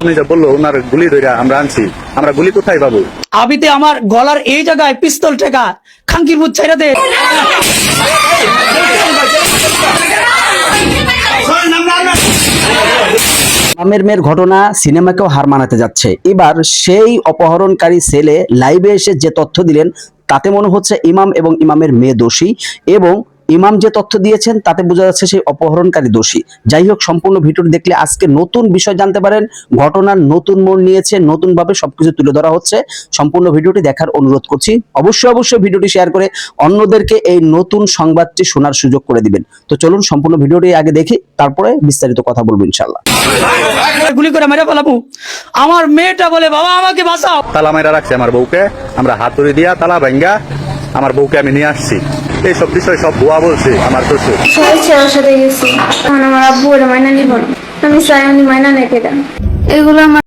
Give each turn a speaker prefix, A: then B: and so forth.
A: উনি যে বললো ওনার গুলি ধরে আমরা আনছি, আমরা গুলি কোথায় পাবো?
B: আবিতে আমার গলার এই জায়গায় পিস্তল ঠেকা খাঙ্কির বুঝ ছাইরা দে।
C: ইমামের মেয়ের ঘটনা সিনেমাকেও হার মানাতে যাচ্ছে। এবার সেই অপহরণকারী ছেলে লাইভে এসে যে তথ্য দিলেন তাতে মনে হচ্ছে ইমাম এবং ইমামের মেয়ে দোষী, এবং ইমাম যে তথ্য দিয়েছেন তাতে বোঝা যাচ্ছে সেই অপহরণকারী দোষী। যাই হোক, সম্পূর্ণ ভিডিওটি দেখলে আজকে নতুন বিষয় জানতে পারেন, ঘটনার নতুন মোড় নিয়েছে, নতুন ভাবে সবকিছু তুলে ধরা হচ্ছে। সম্পূর্ণ ভিডিওটি দেখার অনুরোধ করছি। অবশ্যই ভিডিওটি শেয়ার করে অন্যদেরকে এই নতুন সংবাদটি শোনার সুযোগ করে দিবেন। তো চলুন সম্পূর্ণ ভিডিওটি আগে দেখি, তারপরে বিস্তারিত কথা বলবো ইনশাআল্লাহ।
B: গুলি করে মেরে ফেলাবো। আমার মেয়েটা বলে বাবা আমাকে বাঁচাও।
A: তালা মাইরা রাখছে আমার বউকে, আমরা হাতুড়ি দিয়া তালা ভাঙ্গা আমার বউকে আমি নিয়ে আসছি। এইসব বিষয় সব ভুয়া বলছে আমার শ্বশুর।
D: ছেলের সাথে গেছি, এখন আমার আব্বু ওরা মাইনা নিব না। আমি চাই উনি মাইনা নেকে দেন। এগুলো আমার